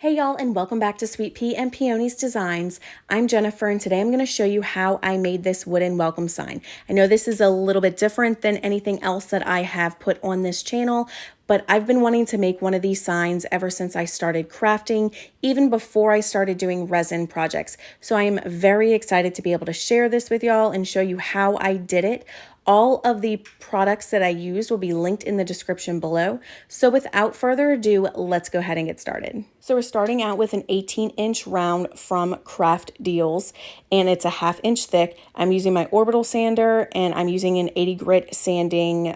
Hey y'all, and welcome back to Sweet Pea and Peony's Designs. I'm Jennifer, and today I'm going to show you how I made this wooden welcome sign. I know this is a little bit different than anything else that I have put on this channel, but I've been wanting to make one of these signs ever since I started crafting, even before I started doing resin projects. So I am very excited to be able to share this with y'all and show you how I did it. All of the products that I used will be linked in the description below. So without further ado, let's go ahead and get started. So we're starting out with an 18-inch round from Craft Deals, and it's a 1/2 inch thick. I'm using my orbital sander, and I'm using an 80 grit sanding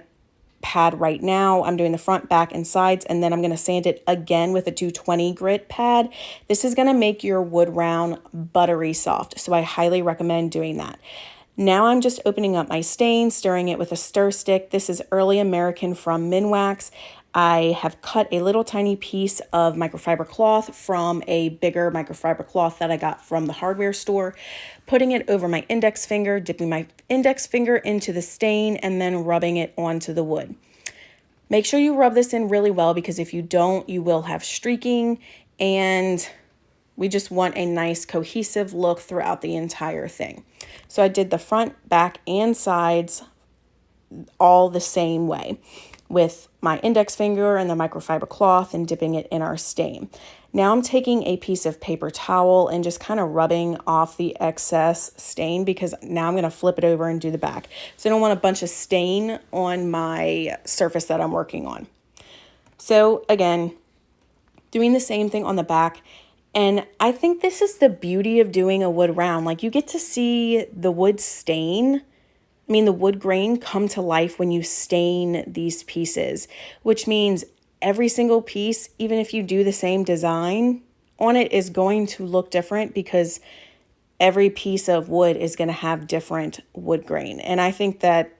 pad right now. I'm doing the front, back, and sides, and then I'm going to sand it again with a 220 grit pad. This is going to make your wood round buttery soft, so I highly recommend doing that. Now I'm just opening up my stain, stirring it with a stir stick. This is Early American from Minwax. I have cut a little tiny piece of microfiber cloth from a bigger microfiber cloth that I got from the hardware store, putting it over my index finger, dipping my index finger into the stain, and then rubbing it onto the wood. Make sure you rub this in really well, because if you don't, you will have streaking, and we just want a nice cohesive look throughout the entire thing. So I did the front, back, and sides all the same way with my index finger and the microfiber cloth and dipping it in our stain. Now I'm taking a piece of paper towel and just kind of rubbing off the excess stain, because now I'm going to flip it over and do the back. So I don't want a bunch of stain on my surface that I'm working on. So again, doing the same thing on the back. And I think this is the beauty of doing a wood round. Like, you get to see the wood stain, the wood grain come to life when you stain these pieces, which means every single piece, even if you do the same design on it, is going to look different, because every piece of wood is going to have different wood grain. And I think that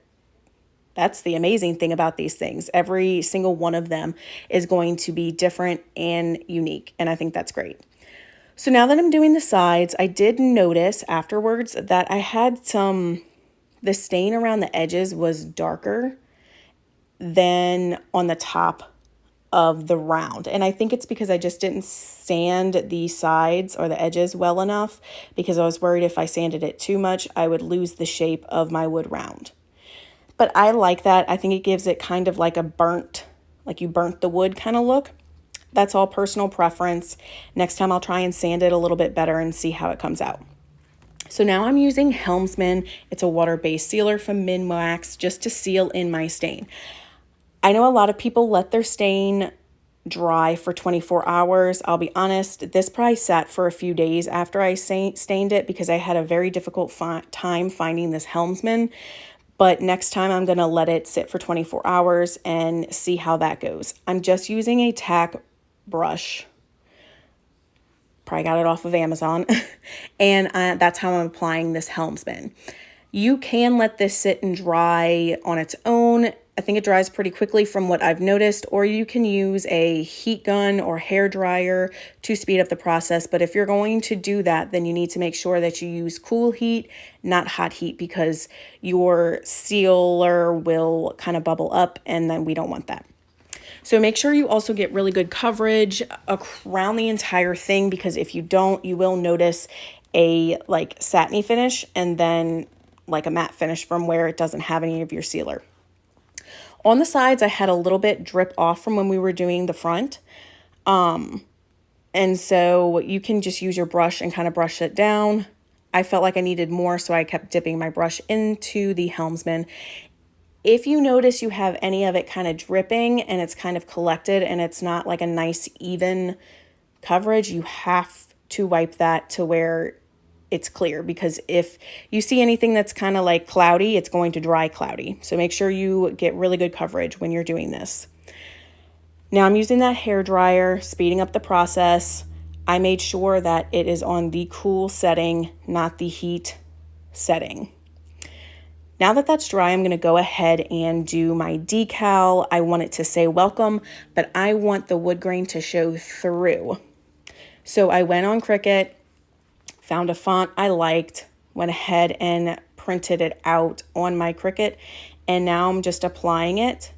that's the amazing thing about these things. Every single one of them is going to be different and unique. And I think that's great. So now that I'm doing the sides, I did notice afterwards that I had the stain around the edges was darker than on the top of the round. And I think it's because I just didn't sand the sides or the edges well enough, because I was worried if I sanded it too much, I would lose the shape of my wood round. But I like that. I think it gives it kind of like a burnt, like you burnt the wood kind of look. That's all personal preference. Next time I'll try and sand it a little bit better and see how it comes out. So now I'm using Helmsman. It's a water-based sealer from Minwax, just to seal in my stain. I know a lot of people let their stain dry for 24 hours. I'll be honest, this probably sat for a few days after I stained it, because I had a very difficult time finding this Helmsman. But next time I'm going to let it sit for 24 hours and see how that goes. I'm just using a tack brush. Probably got it off of Amazon. And that's how I'm applying this Helmsman. You can let this sit and dry on its own. I think it dries pretty quickly from what I've noticed, or you can use a heat gun or hair dryer to speed up the process. But if you're going to do that, then you need to make sure that you use cool heat, not hot heat, because your sealer will kind of bubble up, and then we don't want that. So make sure you also get really good coverage around the entire thing, because if you don't, you will notice a satiny finish and then like a matte finish from where it doesn't have any of your sealer. On the sides, I had a little bit drip off from when we were doing the front. And so you can just use your brush and kind of brush it down. I felt like I needed more, so I kept dipping my brush into the Helmsman. If you notice you have any of it kind of dripping and it's kind of collected and it's not like a nice even coverage, you have to wipe that to where it's clear, because if you see anything that's kind of like cloudy, it's going to dry cloudy. So make sure you get really good coverage when you're doing this. Now I'm using that hair dryer, speeding up the process. I made sure that it is on the cool setting, not the heat setting. Now that that's dry, I'm going to go ahead and do my decal. I want it to say welcome, but I want the wood grain to show through. So I went on Cricut, found a font I liked, went ahead and printed it out on my Cricut, and now I'm just applying it.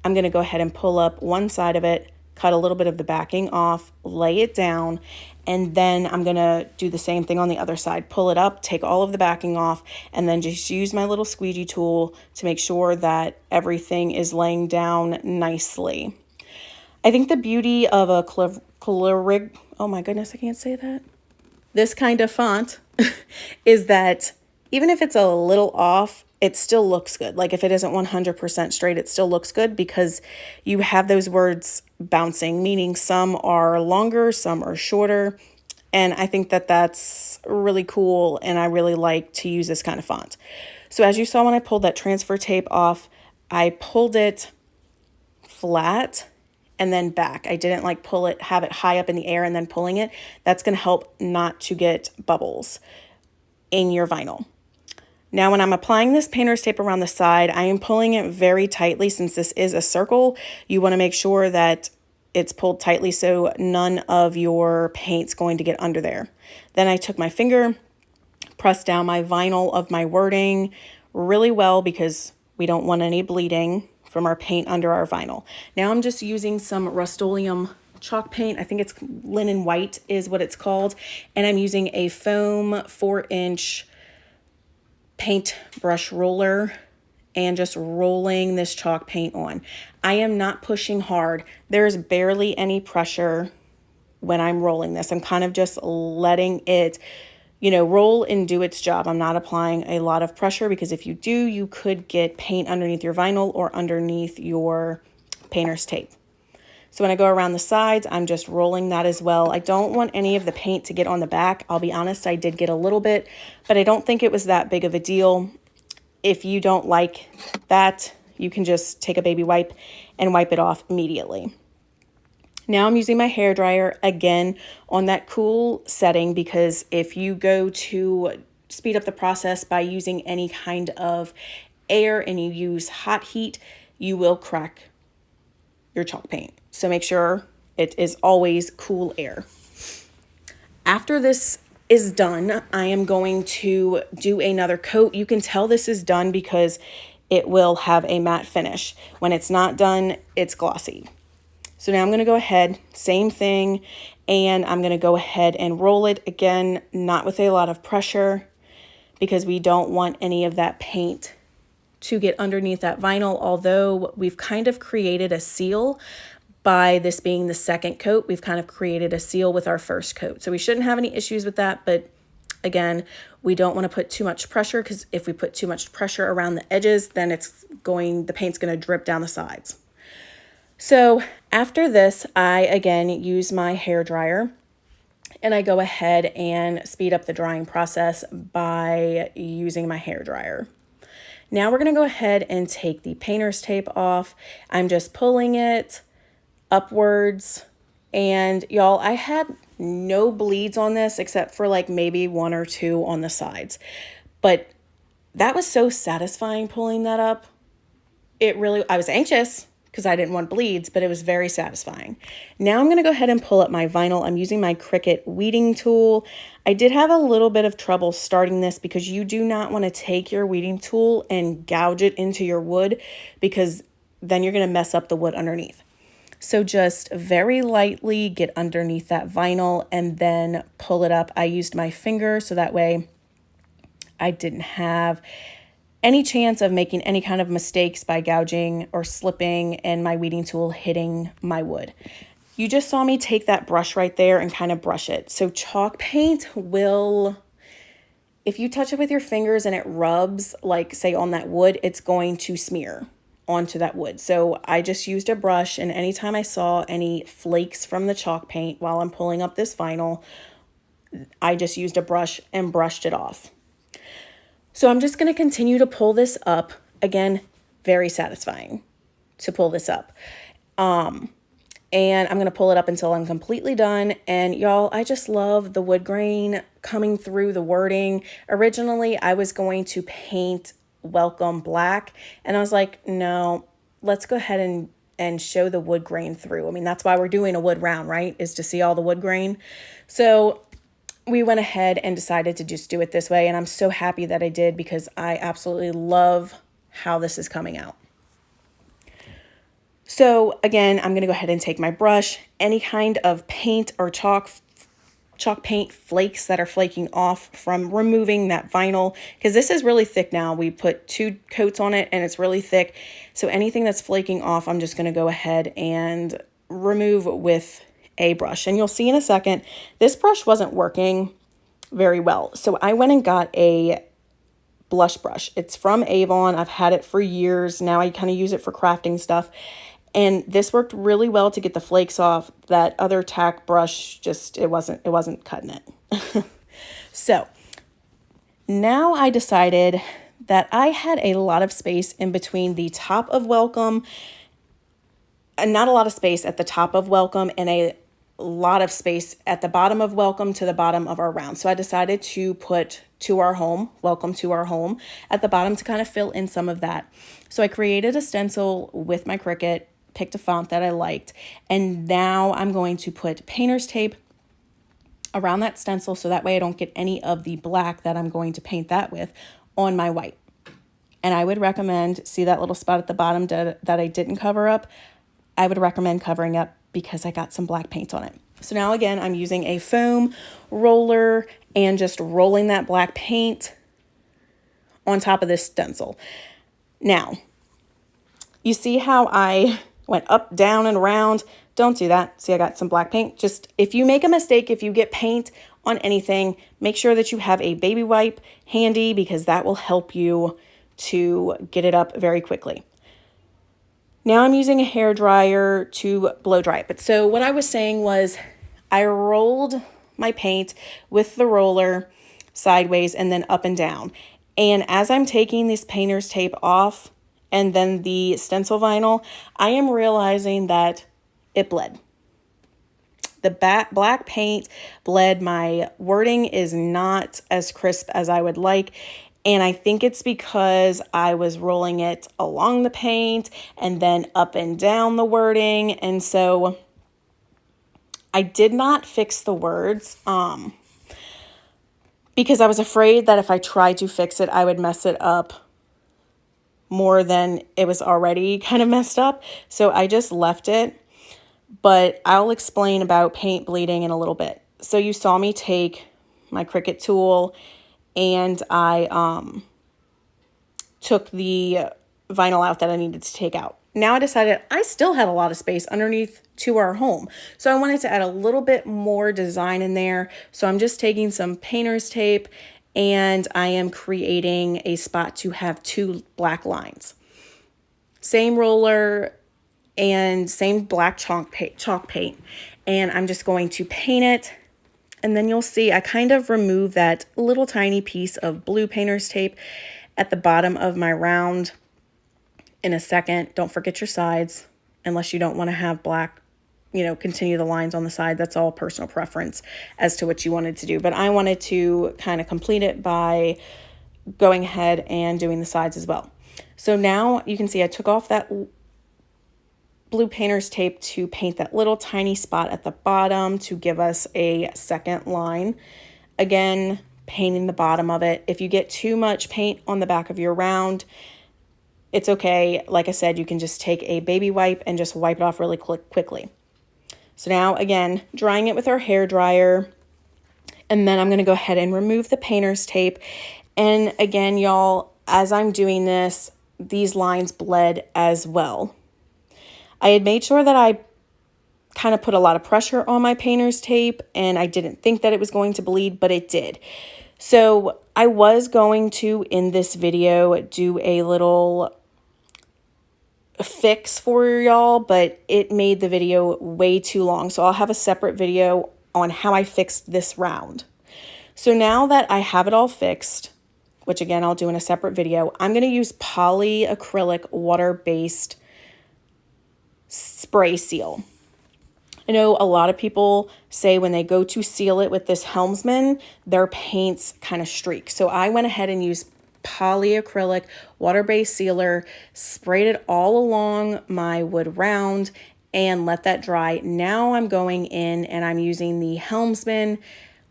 I'm going to go ahead and pull up one side of it, cut a little bit of the backing off, lay it down, and then I'm gonna do the same thing on the other side. Pull it up, take all of the backing off, and then just use my little squeegee tool to make sure that everything is laying down nicely. I think the beauty of a oh my goodness, I can't say that. This kind of font is that even if it's a little off, it still looks good. Like if it isn't 100% straight, it still looks good because you have those words bouncing, meaning some are longer, some are shorter. And I think that that's really cool, and I really like to use this kind of font. So as you saw when I pulled that transfer tape off, I pulled it flat and then back. I didn't like have it high up in the air and then pulling it. That's going to help not to get bubbles in your vinyl. Now, when I'm applying this painter's tape around the side, I am pulling it very tightly. Since this is a circle, you want to make sure that it's pulled tightly so none of your paint's going to get under there. Then I took my finger, pressed down my vinyl of my wording really well because we don't want any bleeding from our paint under our vinyl. Now I'm just using some Rustoleum chalk paint. I think it's linen white is what it's called. And I'm using a foam 4-inch paint brush roller and just rolling this chalk paint on. I am not pushing hard. There's barely any pressure when I'm rolling this. I'm kind of just letting it, roll and do its job. I'm not applying a lot of pressure because if you do, you could get paint underneath your vinyl or underneath your painter's tape. So when I go around the sides, I'm just rolling that as well. I don't want any of the paint to get on the back. I'll be honest, I did get a little bit, but I don't think it was that big of a deal. If you don't like that, you can just take a baby wipe and wipe it off immediately. Now I'm using my hairdryer again on that cool setting because if you go to speed up the process by using any kind of air and you use hot heat, you will crack your chalk paint. So make sure it is always cool air. After this is done, I am going to do another coat. You can tell this is done because it will have a matte finish. When it's not done, it's glossy. So now I'm going to go ahead, same thing, and I'm going to go ahead and roll it again, not with a lot of pressure because we don't want any of that paint to get underneath that vinyl, although we've kind of created a seal by this being the second coat. We've kind of created a seal with our first coat. So we shouldn't have any issues with that, but again, we don't want to put too much pressure because if we put too much pressure around the edges, then the paint's going to drip down the sides. So after this, I again use my hairdryer and I go ahead and speed up the drying process by using my hairdryer. Now we're going to go ahead and take the painter's tape off. I'm just pulling it upwards, and y'all, I had no bleeds on this except for like maybe 1 or 2 on the sides, but that was so satisfying pulling that up. I was anxious because I didn't want bleeds, but it was very satisfying. Now I'm going to go ahead and pull up my vinyl. I'm using my Cricut weeding tool. I did have a little bit of trouble starting this because you do not want to take your weeding tool and gouge it into your wood because then you're going to mess up the wood underneath. So just very lightly get underneath that vinyl and then pull it up. I used my finger so that way I didn't have any chance of making any kind of mistakes by gouging or slipping and my weeding tool hitting my wood. You just saw me take that brush right there and kind of brush it. So chalk paint will, if you touch it with your fingers and it rubs, like say on that wood, it's going to smear onto that wood. So I just used a brush, and anytime I saw any flakes from the chalk paint while I'm pulling up this vinyl, I just used a brush and brushed it off. So I'm just going to continue to pull this up. Again, very satisfying to pull this up. And I'm going to pull it up until I'm completely done. And y'all, I just love the wood grain coming through the wording. Originally, I was going to paint welcome black, and I was like, no, let's go ahead and show the wood grain through. I mean, that's why we're doing a wood round, right? Is to see all the wood grain. So we went ahead and decided to just do it this way, and I'm so happy that I did because I absolutely love how this is coming out. So again, I'm going to go ahead and take my brush, any kind of paint or chalk paint flakes that are flaking off from removing that vinyl, because this is really thick now. We put 2 coats on it and it's really thick. So anything that's flaking off, I'm just going to go ahead and remove with a brush. And you'll see in a second, this brush wasn't working very well. So I went and got a blush brush. It's from Avon. I've had it for years. Now I kind of use it for crafting stuff. And this worked really well to get the flakes off. That other tack brush, just, it wasn't cutting it. So now I decided that I had a lot of space in between the top of Welcome, and not a lot of space at the top of Welcome, and a lot of space at the bottom of Welcome to the bottom of our round. So I decided to put To Our Home, Welcome to Our Home, at the bottom to kind of fill in some of that. So I created a stencil with my Cricut, picked a font that I liked, and now I'm going to put painter's tape around that stencil so that way I don't get any of the black that I'm going to paint that with on my white. And I would recommend, see that little spot at the bottom that I didn't cover up? I would recommend covering up because I got some black paint on it. So now again, I'm using a foam roller and just rolling that black paint on top of this stencil. Now, you see how I went up, down, and around? Don't do that. See, I got some black paint. Just, if you make a mistake, if you get paint on anything, make sure that you have a baby wipe handy because that will help you to get it up very quickly. Now I'm using a hair dryer to blow dry it. But so what I was saying was I rolled my paint with the roller sideways and then up and down. And as I'm taking this painter's tape off and then the stencil vinyl, I am realizing that it bled. The black paint bled. My wording is not as crisp as I would like. And I think it's because I was rolling it along the paint and then up and down the wording. And so I did not fix the words because I was afraid that if I tried to fix it, I would mess it up more than it was already kind of messed up. So I just left it. But I'll explain about paint bleeding in a little bit. So you saw me take my Cricut tool and I took the vinyl out that I needed to take out. Now I decided I still had a lot of space underneath To Our Home. So I wanted to add a little bit more design in there. So I'm just taking some painter's tape and I am creating a spot to have 2 black lines. Same roller and same black chalk paint. And I'm just going to paint it. And then you'll see I kind of remove that little tiny piece of blue painter's tape at the bottom of my round in a second. Don't forget your sides unless you don't want to have black, continue the lines on the side. That's all personal preference as to what you wanted to do. But I wanted to kind of complete it by going ahead and doing the sides as well. So now you can see I took off that blue painter's tape to paint that little tiny spot at the bottom to give us a second line. Again, painting the bottom of it. If you get too much paint on the back of your round, it's okay. Like I said, you can just take a baby wipe and just wipe it off really quickly. So now, again, drying it with our hair dryer. And then I'm going to go ahead and remove the painter's tape. And again, y'all, as I'm doing this, these lines bled as well. I had made sure that I kind of put a lot of pressure on my painter's tape and I didn't think that it was going to bleed, but it did. So I was going to, in this video, do a little fix for y'all, but it made the video way too long. So I'll have a separate video on how I fixed this round. So now that I have it all fixed, which again, I'll do in a separate video, I'm going to use Polycrylic water-based spray seal. I know a lot of people say when they go to seal it with this Helmsman, their paints kind of streak. So I went ahead and used Polycrylic water-based sealer, sprayed it all along my wood round and let that dry. Now I'm going in and I'm using the Helmsman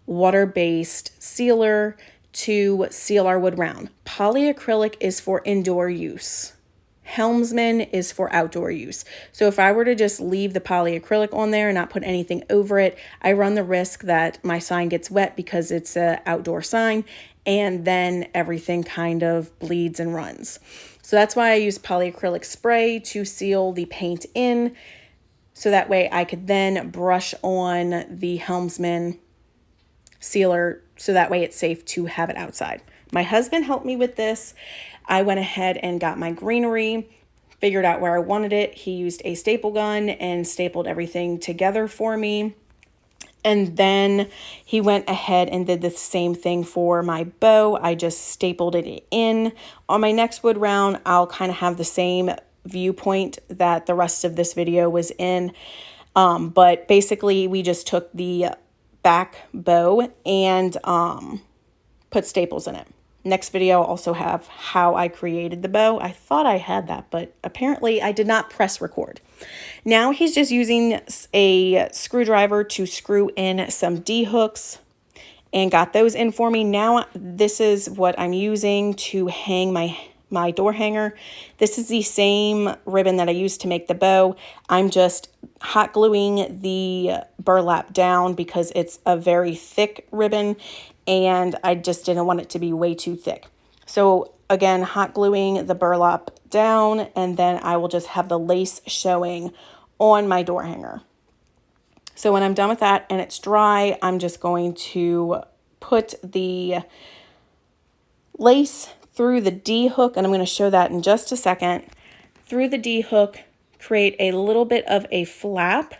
water-based sealer to seal our wood round. Polycrylic is for indoor use. Helmsman is for outdoor use. So if I were to just leave the polyacrylic on there and not put anything over it, I run the risk that my sign gets wet because it's an outdoor sign, and then everything kind of bleeds and runs. So that's why I use polyacrylic spray to seal the paint in, so that way I could then brush on the Helmsman sealer, so that way it's safe to have it outside. My husband helped me with this. I went ahead and got my greenery, figured out where I wanted it. He used a staple gun and stapled everything together for me. And then he went ahead and did the same thing for my bow. I just stapled it in. On my next wood round, I'll kind of have the same viewpoint that the rest of this video was in. But basically we just took the back bow and put staples in it. Next video, I'll also have how I created the bow. I thought I had that, but apparently I did not press record. Now he's just using a screwdriver to screw in some D-hooks and got those in for me. Now this is what I'm using to hang my door hanger. This is the same ribbon that I used to make the bow. I'm just hot gluing the burlap down because it's a very thick ribbon and I just didn't want it to be way too thick. So again, hot gluing the burlap down, and then I will just have the lace showing on my door hanger. So when I'm done with that and it's dry, I'm just going to put the lace through the D-hook, and I'm going to show that in just a second. Through the D-hook, create a little bit of a flap,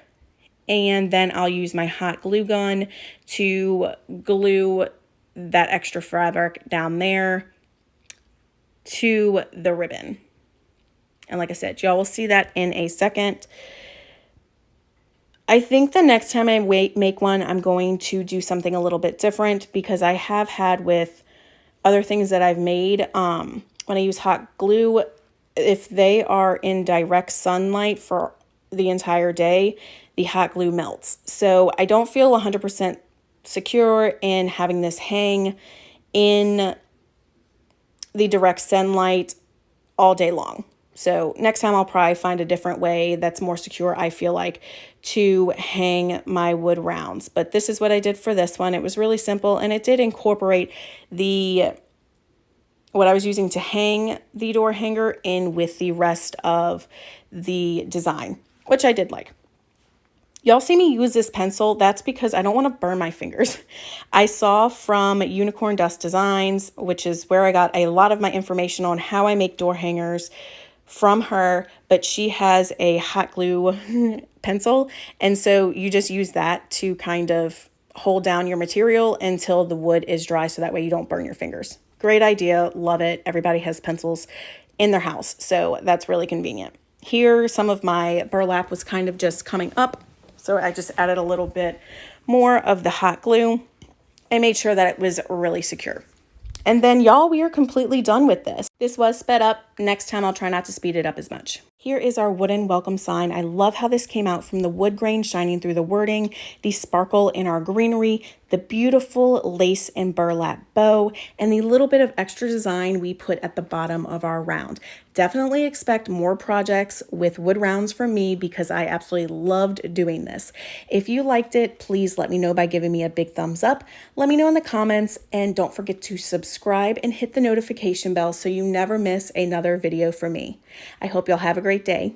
and then I'll use my hot glue gun to glue that extra fabric down there to the ribbon. And like I said, y'all will see that in a second. I think the next time I make one, I'm going to do something a little bit different, because I have had with other things that I've made, when I use hot glue, if they are in direct sunlight for the entire day, the hot glue melts. So I don't feel 100% secure in having this hang in the direct sunlight all day long. So next time I'll probably find a different way that's more secure, I feel like, to hang my wood rounds. But this is what I did for this one. It was really simple, and it did incorporate what I was using to hang the door hanger in with the rest of the design, which I did like. Y'all see me use this pencil. That's because I don't want to burn my fingers. I saw from Unicorn Dust Designs, which is where I got a lot of my information on how I make door hangers, from her, but she has a hot glue pencil. And so you just use that to kind of hold down your material until the wood is dry, so that way you don't burn your fingers. Great idea. Love it. Everybody has pencils in their house, so that's really convenient. Here, some of my burlap was kind of just coming up, so I just added a little bit more of the hot glue and made sure that it was really secure. And then, y'all, we are completely done with this. This was sped up. Next time I'll try not to speed it up as much. Here is our wooden welcome sign. I love how this came out, from the wood grain shining through the wording, the sparkle in our greenery, the beautiful lace and burlap bow, and the little bit of extra design we put at the bottom of our round. Definitely expect more projects with wood rounds from me, because I absolutely loved doing this. If you liked it, please let me know by giving me a big thumbs up. Let me know in the comments, and don't forget to subscribe and hit the notification bell so you never miss another video from me. I hope y'all have a great day.